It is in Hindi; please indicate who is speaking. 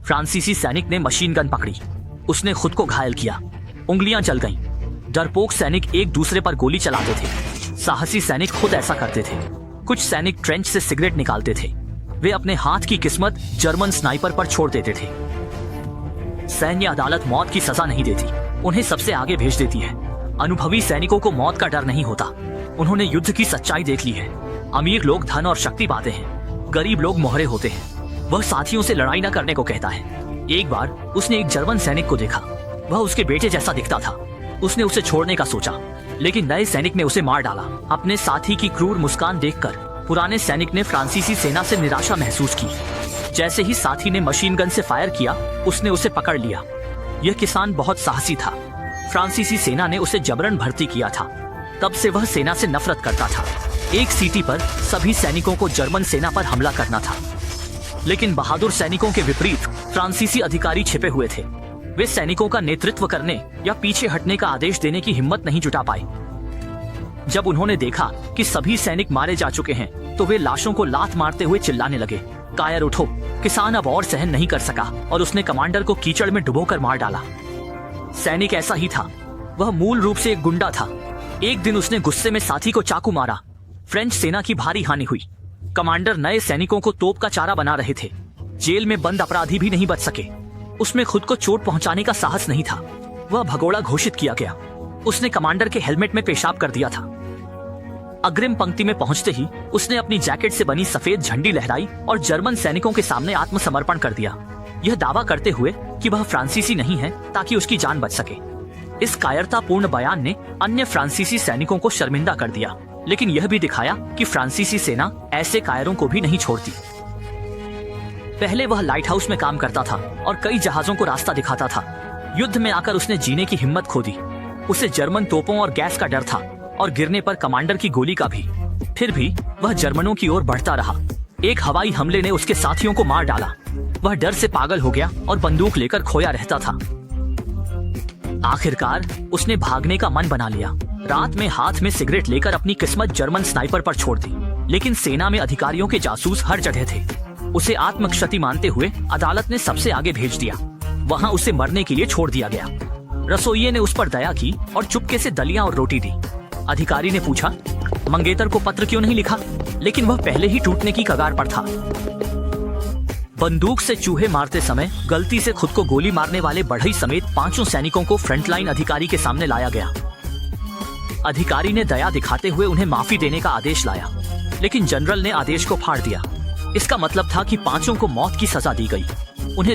Speaker 1: फ्रांसीसी सैनिक ने मशीन गन पकड़ी। उसने खुद को घायल किया, उंगलियां जल गईं। डरपोक सैनिक एक दूसरे पर गोली चलाते थे। साहसी सैनिक खुद ऐसा करते थे। कुछ सैनिक ट्रेंच से सिगरेट निकालते थे। वे अपने हाथ की किस्मत जर्मन स्नाइपर पर छोड़ देते थे। सैन्य अदालत मौत की सजा नहीं देती, उन्हें सबसे आगे भेज देती है। अनुभवी सैनिकों को मौत का डर नहीं होता। उन्होंने युद्ध की सच्चाई देख ली है। अमीर लोग धन और शक्ति पाते हैं, गरीब लोग मोहरे होते हैं। वह साथियों से लड़ाई न करने को कहता है। एक बार उसने एक जर्मन सैनिक को देखा। वह उसके बेटे जैसा दिखता था। उसने उसे छोड़ने का सोचा, लेकिन नए सैनिक ने उसे मार डाला। अपने साथी की क्रूर मुस्कान देखकर पुराने सैनिक ने फ्रांसीसी सेना से निराशा महसूस की। जैसे ही साथी ने मशीन गन से फायर किया, उसने उसे पकड़ लिया। यह किसान बहुत साहसी था। फ्रांसीसी सेना ने उसे जबरन भर्ती किया था। तब से वह सेना से नफरत करता था। एक सीटी पर सभी सैनिकों को जर्मन सेना पर हमला करना था। लेकिन बहादुर सैनिकों के विपरीत फ्रांसीसी अधिकारी छिपे हुए थे। वे सैनिकों का नेतृत्व करने या पीछे हटने का आदेश देने की हिम्मत नहीं जुटा पाए। जब उन्होंने देखा कि सभी सैनिक मारे जा चुके हैं, तो वे लाशों को लात मारते हुए चिल्लाने लगे, कायर उठो। किसान अब और सहन नहीं कर सका और उसने कमांडर को कीचड़ में डुबोकर मार डाला। सैनिक ऐसा ही था। वह मूल रूप से एक गुंडा था। एक दिन उसने गुस्से में साथी को चाकू मारा। फ्रेंच सेना की भारी हानि हुई। कमांडर नए सैनिकों को तोप का चारा बना रहे थे। जेल में बंद अपराधी भी नहीं बच सके। उसमें खुद को चोट पहुंचाने का साहस नहीं था। वह भगोड़ा घोषित किया गया। उसने कमांडर के हेलमेट में पेशाब कर दिया था। अग्रिम पंक्ति में पहुंचते ही उसने अपनी जैकेट से बनी सफेद झंडी लहराई और जर्मन सैनिकों के सामने आत्मसमर्पण कर दिया, यह दावा करते हुए कि वह फ्रांसीसी नहीं है ताकि उसकी जान बच सके। इस कायरतापूर्ण बयान ने अन्य फ्रांसीसी सैनिकों को शर्मिंदा कर दिया, लेकिन यह भी दिखाया कि फ्रांसीसी सेना ऐसे कायरों को भी नहीं छोड़ती। पहले वह लाइट हाउस में काम करता था और कई जहाजों को रास्ता दिखाता था। युद्ध में आकर उसने जीने की हिम्मत खो दी। उसे जर्मन तोपों और गैस का डर था और गिरने पर कमांडर की गोली का भी। फिर भी वह जर्मनों की ओर बढ़ता रहा। एक हवाई हमले ने उसके साथियों को मार डाला। वह डर से पागल हो गया और बंदूक लेकर खोया रहता था। आखिरकार उसने भागने का मन बना लिया। रात में हाथ में सिगरेट लेकर अपनी किस्मत जर्मन स्नाइपर पर छोड़ दी। लेकिन सेना में अधिकारियों के जासूस हर जगह थे। उसे आत्मक्षति मानते हुए अदालत ने सबसे आगे भेज दिया। वहां उसे मरने के लिए छोड़ दिया गया। रसोइये ने उस पर दया की और चुपके से दलिया और रोटी दी। अधिकारी ने पूछा, मंगेतर को पत्र क्यों नहीं लिखा? लेकिन वह पहले ही टूटने की कगार पर था। बंदूक से चूहे मारते समय गलती से खुद को गोली मारने वाले बढ़ई समेत 5 सैनिकों को फ्रंटलाइन अधिकारी के सामने लाया गया। अधिकारी ने दया दिखाते हुए उन्हें माफी देने का आदेश लाया, लेकिन जनरल ने आदेश को फाड़ दिया। इसका मतलब था कि 5 को मौत की सजा दी गई। उन्हें